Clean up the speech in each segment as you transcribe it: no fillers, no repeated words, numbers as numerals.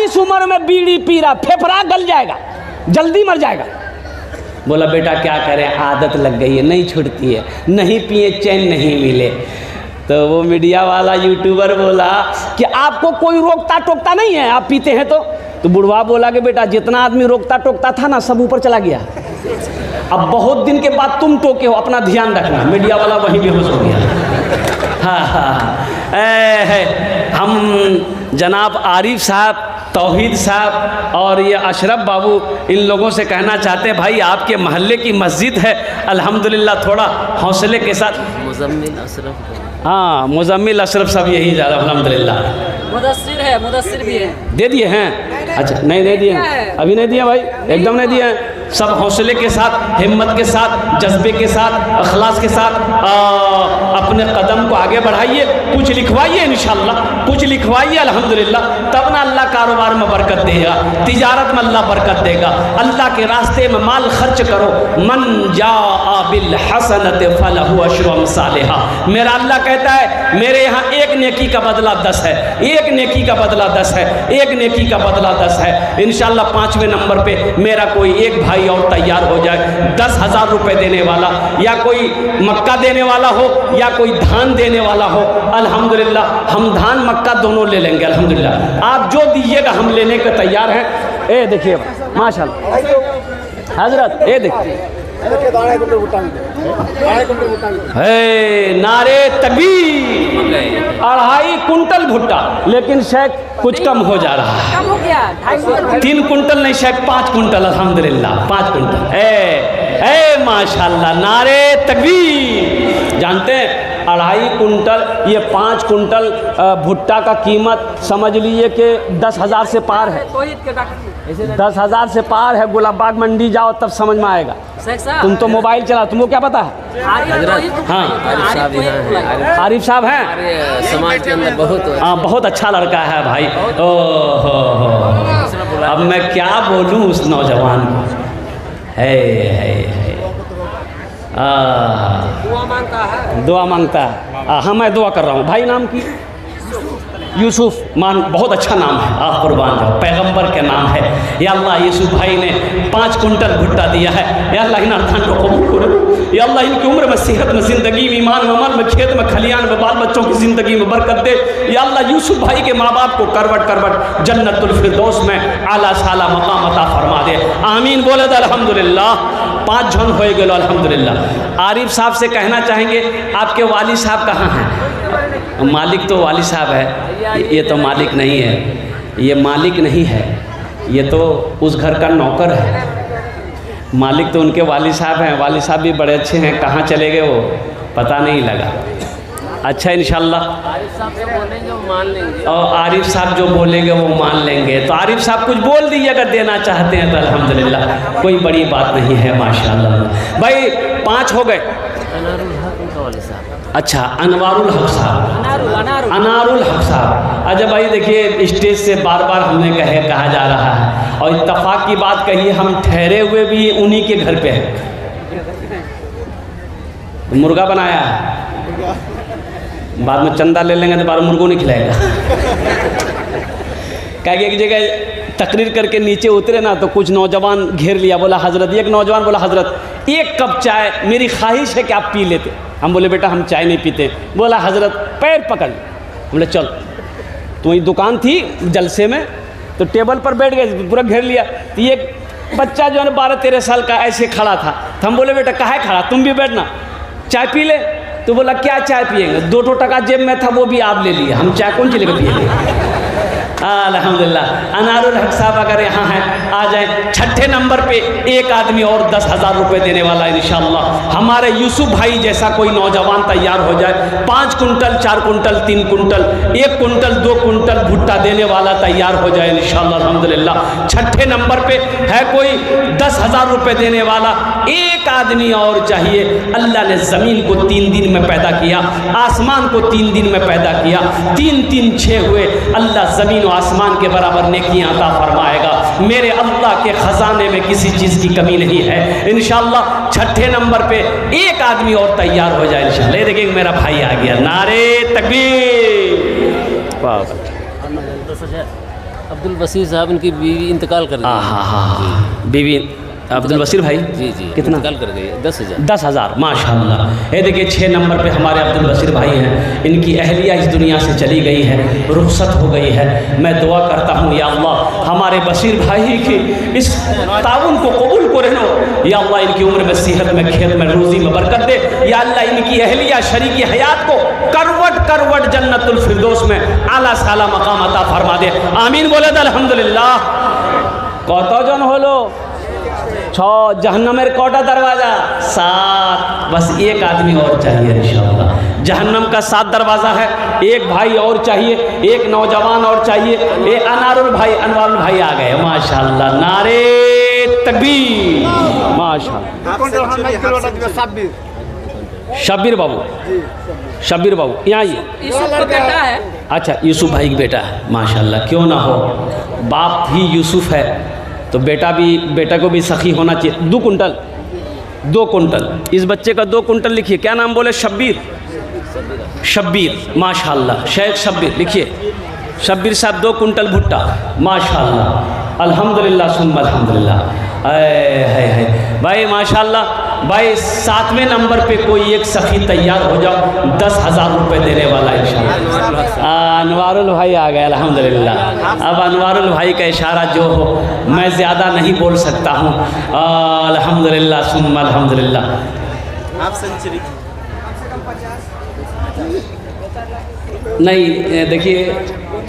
इस उम्र में बीड़ी पी रहा, फेफड़ा गल जाएगा, जल्दी मर जाएगा। बोला बेटा क्या करें, आदत लग गई है, नहीं छूटती है, नहीं पिए चैन नहीं मिले। तो वो मीडिया वाला यूट्यूबर बोला कि आपको कोई रोकता टोकता नहीं है, आप पीते हैं तो बुढ़वा बोला कि बेटा जितना आदमी रोकता टोकता था ना सब ऊपर चला गया, अब बहुत दिन के बाद तुम टोके हो, अपना ध्यान रखना। मीडिया वाला वहीं बेहोश हो गया। हाँ, हम जनाब आरिफ साहब, तौहीद साहब और ये अशरफ बाबू, इन लोगों से कहना चाहते हैं भाई आपके मोहल्ले की मस्जिद है, अल्हम्दुलिल्लाह थोड़ा हौसले के साथ। मुजम्मिल अशरफ, हाँ मुजम्मिल अशरफ सब यही ज़्यादा, अल्हम्दुलिल्लाह। मुदस्सिर है, मुदस्सिर भी है। दे दिए हैं? अच्छा नहीं दे दिए हैं, अभी नहीं दिया भाई, एकदम नहीं दिए हैं। सब हौसले के साथ, हिम्मत के साथ, जज्बे के साथ, अखलास के साथ अपने कदम को आगे बढ़ाइए, कुछ लिखवाइए इंशाअल्लाह, कुछ लिखवाइए अल्हम्दुलिल्लाह, तब ना अल्लाह कारोबार में बरकत देगा, तिजारत में अल्लाह बरकत देगा। अल्लाह के रास्ते में माल खर्च करो। मन जाअ बिल हसनत फलहु अशरु अमसालिहा। मेरा अल्लाह कहता है मेरे यहाँ एक नेकी का बदला 10 है, एक नेकी का बदला 10 है, एक नेकी का बदला 10 है। इंशाअल्लाह 5वें नंबर पे मेरा कोई एक भाई और तैयार हो जाए, 10,000 रुपये देने वाला, या कोई मक्का देने वाला हो या कोई धान देने वाला हो, अल्हम्दुलिल्लाह हम धान मक्का दोनों ले लेंगे अल्हम्दुलिल्लाह। आप जो दीजिएगा हम लेने के तैयार हैं। ए देखिए माशाल्लाह हजरत, ए देखिए नारे तकबीर, 2.5 कुंटल भुट्टा, लेकिन शेख कुछ कम हो जा रहा है, कम हो गया, 3 कुंटल नहीं शेख 5 कुंटल अल्हम्दुलिल्लाह, 5 कुंटल। ए माशाल्लाह, नारे तकबीर। जानते हैं 2.5 कुंटल, ये 5 कुंटल भुट्टा का कीमत समझ लीजिए कि 10,000 से पार है, 10,000 से पार है। गुलाबबाग मंडी जाओ तब समझ में आएगा। तुम तो मोबाइल चला, तुमको क्या पता है? हाँ आरिफ साहब हैं, समाज के अंदर बहुत, हाँ बहुत अच्छा लड़का है भाई। ओहो, अब मैं क्या बोलूँ उस नौजवान को। है दुआ मांगता है। हाँ मैं दुआ कर रहा हूँ भाई। नाम की यूसुफ मान, बहुत अच्छा नाम है, आप कुर्बान जाओ, पैगंबर के नाम है। या अल्लाह यूसुफ भाई ने 5 कुंटल भुट्टा दिया है, या अल्लाह इन अर्थान को कबूल करो। या अल्लाह इनकी उम्र में, सेहत में, ज़िंदगी में, ईमान में, अमल में, खेत में, खलियान में, बाल बच्चों की ज़िंदगी में बरकत दे। या अल्लाह यूसुफ भाई के माँ बाप को करवट करवट जन्नतुल फिरदौस में आला साला मकाम अता फरमा दे। आमीन बोले तो अल्हम्दुलिल्लाह। 5 जन हो गए अल्हम्दुलिल्लाह। आरिफ साहब से कहना चाहेंगे आपके वाली साहब कहाँ हैं? मालिक तो वाली साहब है, ये तो मालिक नहीं है, ये मालिक नहीं है, ये तो उस घर का नौकर है। मालिक तो उनके वाली साहब हैं, वाली साहब भी बड़े अच्छे हैं, कहाँ चले गए वो पता नहीं लगा। अच्छा इंशाल्लाह आरिफ साहब जो बोलेंगे वो मान लेंगे, और आरिफ साहब जो बोलेंगे वो मान लेंगे। तो आरिफ साहब कुछ बोल दीजिए अगर देना चाहते हैं तो अल्हम्दुलिल्लाह, कोई बड़ी बात नहीं है माशाल्लाह। भाई 5 हो गए। अच्छा अनवारुल हक साहब, अनारुल हक साहब। अच्छा भाई देखिए स्टेज से बार बार हमने कहा जा रहा है, और इत्तफाक की बात कही, हम ठहरे हुए भी उन्हीं के घर पे हैं। मुर्गा बनाया है, बाद में चंदा ले लेंगे तो बार मुर्गों नहीं खिलाएगा। क्या एक जगह तकरीर करके नीचे उतरे ना तो कुछ नौजवान घेर लिया, बोला हजरत, एक नौजवान बोला हजरत 1 कप चाय मेरी ख्वाहिश है कि आप पी लेते। हम बोले बेटा हम चाय नहीं पीते। बोला हजरत पैर पकड़, बोले चल। तो वही दुकान थी जलसे में, तो टेबल पर बैठ गए, पूरा घेर लिया। तो ये बच्चा जो है 12-13 साल का ऐसे खड़ा था। तो हम बोले बेटा काहे खड़ा, तुम भी बैठना, चाय पी ले। तो बोला क्या चाय पिएंगे, 2 टका जेब में था वो भी आप ले लिए, हम चाय कौन चलेगा पिएंगे। अल्हम्दुलिल्लाह। अनारुल हक साहब अगर यहाँ हैं आ जाएं। 6ठे नंबर पे एक आदमी और 10,000 रुपये देने वाला है इंशाअल्लाह। हमारे यूसुफ भाई जैसा कोई नौजवान तैयार हो जाए, 5 quintal 4 quintal 3 quintal 1 quintal 2 quintal भुट्टा देने वाला तैयार हो जाए इंशाअल्लाह अल्हम्दुलिल्लाह। 6ठे नंबर पे है कोई 10,000 रुपये देने वाला, एक आदमी और चाहिए। अल्लाह ने ज़मीन को 3 दिन में पैदा किया, आसमान को 3 दिन में पैदा किया, 3 3 6 हुए। अल्लाह ज़मीन और आसमान के बराबर नेकियां अता फरमाएगा। मेरे अल्लाह के ख़जाने में किसी चीज़ की कमी नहीं है इंशाअल्लाह। 6ठे नंबर पे एक आदमी और तैयार हो जाए इंशाअल्लाह। देखिए मेरा भाई आ गया, नारे तकबीर। अब्दुल बशीर साहब इनकी बीवी इंतकाल कर गई। हाँ बीवी अब्दुल बशीर भाई जी जी कितना इंतकाल कर गई 10,000। 10,000 माशाल्लाह। ये देखिए 6 नंबर पे हमारे अब्दुल बशीर भाई हैं, इनकी अहलिया इस दुनिया से चली गई है, रुखसत हो गई है। मैं दुआ करता हूँ या अल्लाह हमारे बशीर भाई की इस ताउन को कबूल करे नो या अल्लाह, इनकी उम्र में सेहत में खेत में रोज़ी में बरकत दे या अल्लाह, इनकी अहलिया शरीकी हयात को करवट करवट जन्नतुल फिरदौस में आला साला मकाम अता फरमा दे। आमीन बोले तो अल्हम्दुलिल्लाह। कतजन हलो 6, जहन्नमेर कोटा दरवाज़ा 7, बस एक आदमी और चाहिए इंशाअल्लाह। जहन्नम का 7 दरवाज़ा है, एक भाई और चाहिए, एक नौजवान और चाहिए। ये अनारुल भाई अनवारुल भाई आ गए माशाअल्लाह। नारे तकबीर माशाअल्लाह। शब्बीर बाबू, शब्बीर बाबू यहाँ आइए। यूसुफ का बेटा है। अच्छा यूसुफ भाई का बेटा है माशाअल्लाह। क्यों ना हो, बाप ही यूसुफ है तो बेटा को भी सखी होना चाहिए। 2 कुंटल 2 कुंटल इस बच्चे का 2 कुंटल लिखिए। क्या नाम बोले? शब्बीर, शब्बीर माशाअल्लाह। शेख शब्बीर लिखिए। शब्बीर साहब 2 कुंटल भुट्टा माशाअल्लाह। अल्हम्दुलिल्लाह सुम्मा अल्हम्दुलिल्लाह। है भाई माशाअल्लाह। भाई 7वें नंबर पे कोई एक सखी तैयार हो जाओ, 10,000 रुपये देने वाला इंशाअल्लाह। अनवारुल भाई आ गए अल्हम्दुलिल्लाह। अब अनवारुल भाई का इशारा जो हो, मैं ज़्यादा नहीं बोल सकता हूँ। अल्हम्दुलिल्लाह सुम्मा अल्हम्दुलिल्लाह। आप सेंचुरी नहीं देखिए,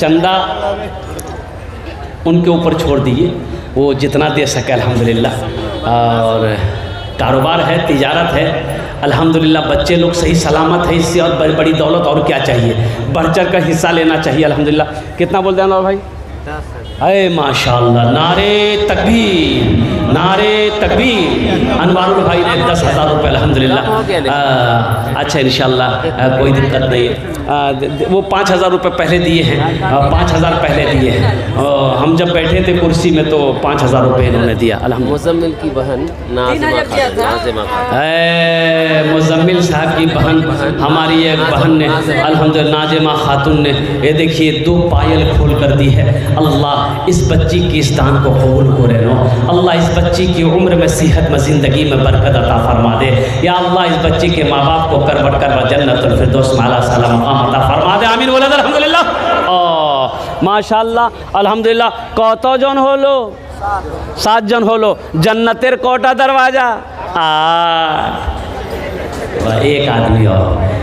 चंदा उनके ऊपर छोड़ दीजिए, वो जितना दे सके अल्हम्दुलिल्लाह। और कारोबार है, तिजारत है अल्हम्दुलिल्लाह। बच्चे लोग सही सलामत है, इससे और बड़ी दौलत और क्या चाहिए। बढ़ चढ़ कर हिस्सा लेना चाहिए अल्हम्दुलिल्लाह। कितना बोलते हैं भाई? अरे माशाअल्लाह। नारे तकबीर, नारे तकबीर। अनवारुल भाई ने 10,000 रुपये अल्हम्दुलिल्लाह। अच्छा इंशाअल्लाह कोई दिक्कत नहीं है। वो 5,000 रुपये पहले दिए हैं, 5,000 पहले दिए हैं। हम जब बैठे थे कुर्सी में तो 5,000 रुपये इन्होंने दिया अल्हम्दुलिल्लाह। मुजम्मिल की बहन नाज़िमा खातून, मुजम्मिल साहब की बहन, हमारी एक बहन ने अल्हम्दुलिल्लाह नाज़िमा खातून ने ये देखिए 2 पायल खोल कर दी है। अल्लाह इस बच्ची की इस दान को कबूल करे नो। अल्लाह इस बच्ची की उम्र में सेहत में ज़िंदगी में बरकत अता फरमा दे या अल्लाह। इस बच्ची के माँ बाप को करवट करवट जन्नतुल फिरदौस में आला साला मकाम अता फरमा दे। आमीन बोले अल्हम्दुलिल्लाह। माशाअल्लाह अल्हम्दुलिल्लाह। कत जन होलो? 7 जन होलो। जन्नतेर कोटा दरवाज़ा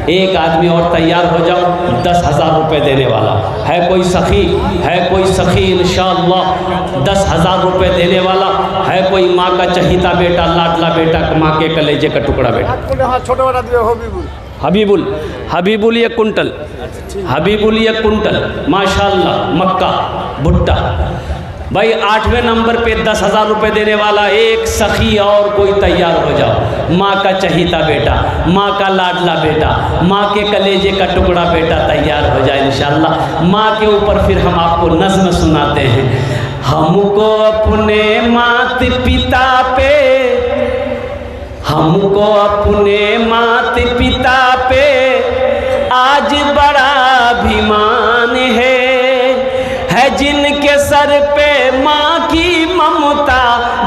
एक आदमी और तैयार हो जाओ, 10,000 रुपये देने वाला है। कोई सखी है, कोई सखी इंशाअल्लाह 10,000 रुपये देने वाला है। कोई माँ का चहीता बेटा, लाडला बेटा, माँ के कलेजे का टुकड़ा बेटा। हबीबुल 1 कुंटल, हबीबुल 1 कुंटल माशाअल्लाह। मक्का भुट्टा। भाई 8वें नंबर पे 10,000 रुपये देने वाला एक सखी और कोई तैयार हो जाओ। माँ का चहीता बेटा, माँ का लाडला बेटा, माँ के कलेजे का टुकड़ा बेटा तैयार हो जाए इंशाअल्लाह। माँ के ऊपर फिर हम आपको नज़्म सुनाते हैं। हमको अपने मात पिता पे, हमको अपने मात पिता पे आज बड़ा अभिमान है जिनके सर पे माँ की ममता,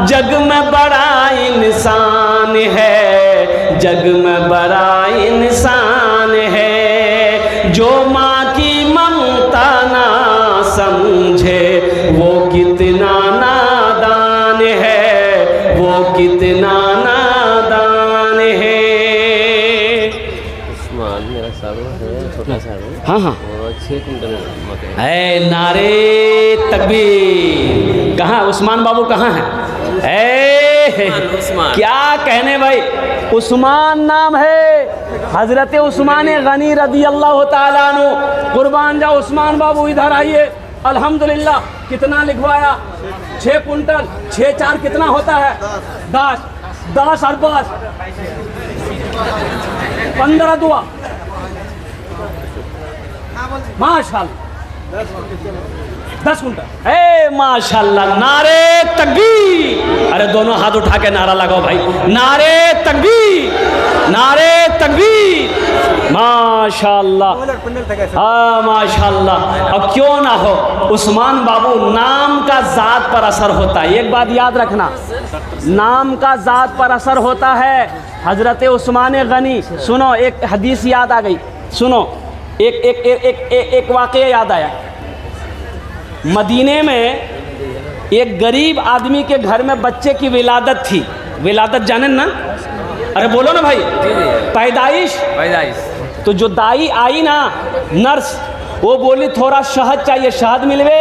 जग में बड़ा इंसान है, जग में बड़ा इंसान है। जो माँ की ममता ना समझे वो कितना नादान है, वो कितना नादान है। उस्मान मेरा सारू है, छोटा सारू। हाँ हाँ 6 कुंटल है। नारे तकबीर। कहाँ उस्मान बाबू कहाँ हैं? उस्मान क्या कहने भाई, उस्मान नाम है। हजरत उस्मान गनी रदी अल्लाह ताला अन्हु। कुर्बान जाओ उस्मान बाबू, इधर आइए। अल्हम्दुलिल्लाह कितना लिखवाया? 6 कुंटल। 6 4 कितना होता है? 10 और 5 15 दुआ माशाअल्लाह। 10 कुंटल। ए माशाल्लाह, नारे तकबीर। अरे दोनों हाथ उठा के नारा लगाओ भाई, नारे तकबीर, नारे तकबीर। माशाल्लाह, हाँ माशाल्लाह। अब क्यों ना हो उस्मान बाबू, नाम का ज़ात पर असर होता है। एक बात याद रखना, नाम का ज़ात पर असर होता है। हज़रत उस्मान गनी, सुनो एक हदीस याद आ गई, सुनो एक एक एक एक, एक, एक वाक़या याद आया। मदीने में एक गरीब आदमी के घर में बच्चे की विलादत थी। विलादत जाने ना? अरे बोलो ना भाई। पैदाइश। तो जो दाई आई ना, नर्स, वो बोली थोड़ा शहद चाहिए, शहद मिलवे।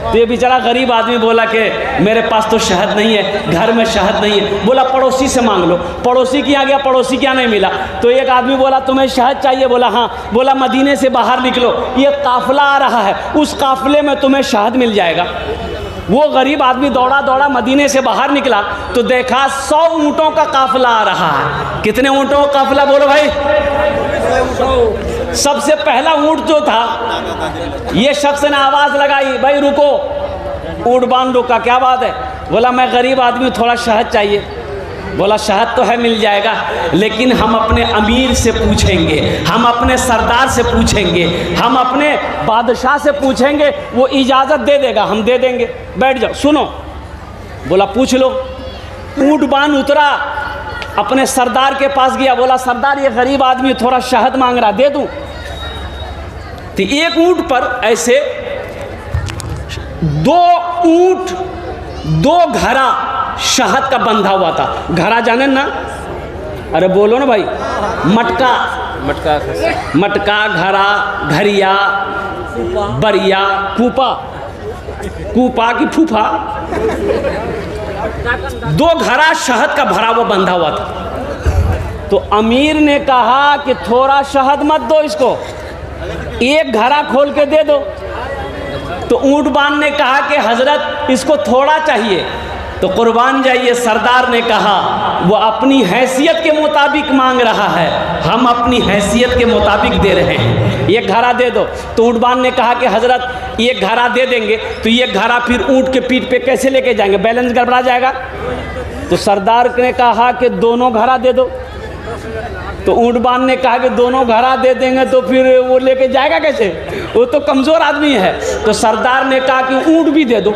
तो ये बेचारा गरीब आदमी बोला कि मेरे पास तो शहद नहीं है, घर में शहद नहीं है। बोला पड़ोसी से मांग लो। पड़ोसी के यहाँ गया, पड़ोसी के यहाँ नहीं मिला। तो एक आदमी बोला तुम्हें शहद चाहिए? बोला हाँ। बोला मदीने से बाहर निकलो, ये काफ़िला आ रहा है, उस काफ़िले में तुम्हें शहद मिल जाएगा। वो गरीब आदमी दौड़ा दौड़ा मदीने से बाहर निकला तो देखा 100 ऊँटों का काफ़िला आ रहा है। कितने ऊँटों का काफ़िला बोलो भाई? सबसे पहला ऊँट जो था, ये शख्स ने आवाज़ लगाई, भाई रुको। ऊँट बांध रुका, क्या बात है? बोला मैं गरीब आदमी, थोड़ा शहद चाहिए। बोला शहद तो है, मिल जाएगा, लेकिन हम अपने अमीर से पूछेंगे, हम अपने सरदार से पूछेंगे, हम अपने बादशाह से पूछेंगे, वो इजाज़त दे देगा, हम दे देंगे। बैठ जाओ, सुनो। बोला पूछ लो। ऊँट बांध उतरा, अपने सरदार के पास गया। बोला सरदार, ये गरीब आदमी थोड़ा शहद मांग रहा, दे दूं? तो एक ऊँट पर ऐसे 2 ऊँट, 2 घड़ा शहद का बंधा हुआ था। घड़ा जाने ना? अरे बोलो ना भाई। मटका, मटका, घड़ा, घरिया, बरिया, कूपा, कूपा की फूफा, 2 घड़ा शहद का भरा हुआ बंधा हुआ था। तो अमीर ने कहा कि थोड़ा शहद मत दो इसको, एक घड़ा खोल के दे दो। तो ऊँट बान ने कहा कि हजरत इसको थोड़ा चाहिए। तो कुर्बान जाइए, सरदार ने कहा वो अपनी हैसियत के मुताबिक मांग रहा है, हम अपनी हैसियत के मुताबिक दे रहे हैं, एक घड़ा दे दो। तो ऊँट बान ने कहा कि हजरत एक घड़ा दे देंगे, तो ये घड़ा फिर ऊँट के पीठ पे कैसे लेके जाएंगे, बैलेंस गड़बड़ा जाएगा। तो सरदार ने कहा कि दोनों घड़ा दे दो। तो ऊँट बान ने कहा कि दोनों घड़ा दे देंगे तो फिर वो लेके जाएगा कैसे, वो तो कमज़ोर आदमी है। तो सरदार ने कहा कि ऊँट भी दे दो।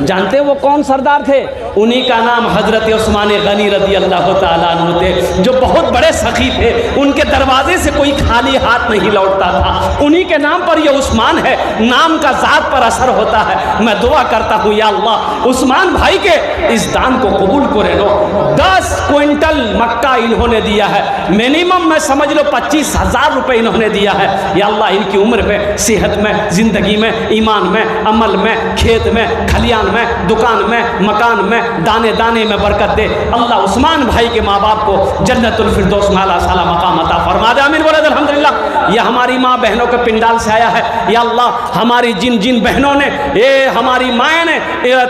जानते वो कौन सरदार थे? उन्हीं का नाम हज़रत उस्मान गनी रज़ी अल्लाह ताला अन्हु थे, जो बहुत बड़े सखी थे। उनके दरवाजे से कोई खाली हाथ नहीं लौटता था। उन्हीं के नाम पर ये उस्मान है। नाम का ज़ात पर असर होता है। मैं दुआ करता हूँ या अल्लाह उस्मान भाई के इस दान को कबूल करे लो। 10 क्विंटल मक्का इन्होंने दिया है, मिनिमम मैं समझ लो 25,000 रुपये इन्होंने दिया है। या अल्लाह इनकी उम्र में, सेहत में, ज़िंदगी में, ईमान में, अमल में, खेत में, खलियान में, दुकान में, मकान में, दाने दाने में बरकत दे। अल्लाह उस्मान भाई के माँ बाप को जन्नतुल फिरदौस में आला साला मकाम अता फरमा दे। आमीन बोले अल्हम्दुलिल्लाह। यह हमारी माँ बहनों के पिंडाल से आया है। या अल्लाह हमारी जिन जिन बहनों ने, ये हमारी माएँ ने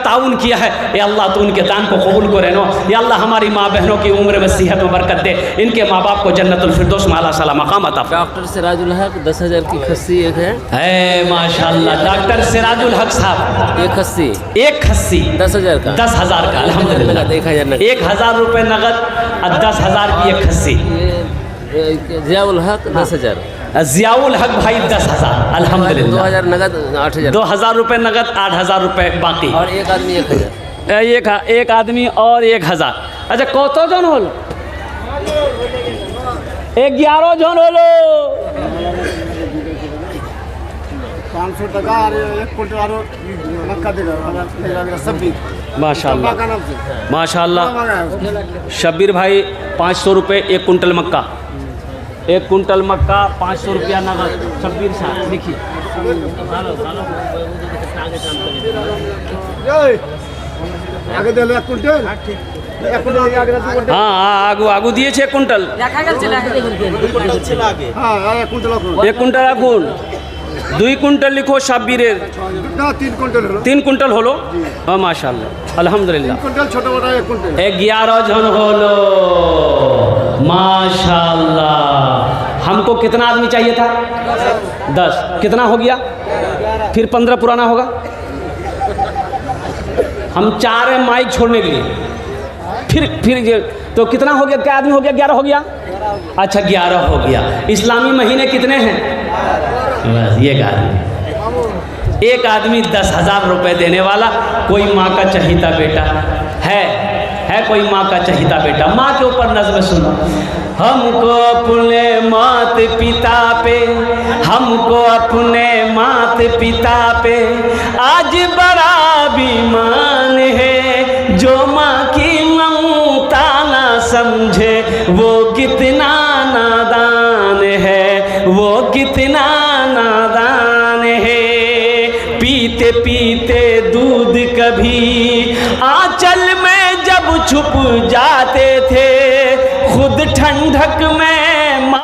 ताउन किया है, या अल्लाह तो उनके दान को कबूल करे नो। या अल्लाह हमारी माँ बहनों की उम्र में, सेहत में बरकत दे। इनके माँ बाप को जन्नतुल फिरदौस में आला साला मकाम अता। डॉक्टर सिराजुल हक 10,000 की खस्सी एक है माशाल्लाह। डॉक्टर सिराजुल हक साहब, एक खस्सी, एक खस्सी 10,000 का, 10,000 का अल्हम्दुलिल्लाह। 1,000 रुपये नगद और 10,000 की एक खस्सी। जियाउल हक 10,000, जियाउल हक भाई 10,000 अल्हम्दुलिल्लाह। 2,000 नगद 8,000, 2,000 रुपये नगद, 8,000 रुपये बाकी। और एक आदमी 1,000। एक आदमी और 1,000। अच्छा कत जन हल? 11 जन हलो। 500 টাকা আর 1 কুইন্টাল আরো মক্কা দিলো সব্বি माशाल्लाह माशाल्लाह। शब्बीर भाई 500 रुपये 1 कुंटल मक्का, 1 कुंटल मक्का 500 रुपया नगद। शब्बीर साहब लिखिए। আগে দিলো 1 কুইন্টাল, 1 কুইন্টাল আগে 2 কুইন্টাল। हाँ हाँ आगू आगू दिए 6 कुंटल। হ্যাঁ 1 কুইন্টাল করুন। 1 कुंटल राखुन। 2 कुंटल लिखो शब्बीरेर। না 3 কুইন্টাল হলো। 3 कुंटल হলো। हाँ माशाल्लाह अल्हम्दुलिल्लाह। 3 কুইন্টাল ছোট বড় 1 কুইন্টাল। 11 जन होलो माशाल्लाह। हमको कितना आदमी चाहिए था? 10। कितना हो गया? फिर 15 पुराना होगा। हम चाह रहे हैं माइक छोड़ने के लिए, फिर तो कितना हो गया, क्या आदमी हो गया, 11 हो गया। अच्छा 11 हो गया। इस्लामी महीने कितने हैं? बस एक आदमी 10,000 रुपये देने वाला। कोई माँ का चहीता बेटा है कोई माँ का चहीता बेटा, माँ के ऊपर नज़्म सुनो। हमको अपने मात पिता पे, हमको अपने मात पिता पे आज बड़ा अभिमान है। जो माँ की ममता ना समझे वो कितना नादान है, वो कितना नादान है। पीते पीते दूध कभी आंचल में जब छुप जाते थे, खुद ठंडक में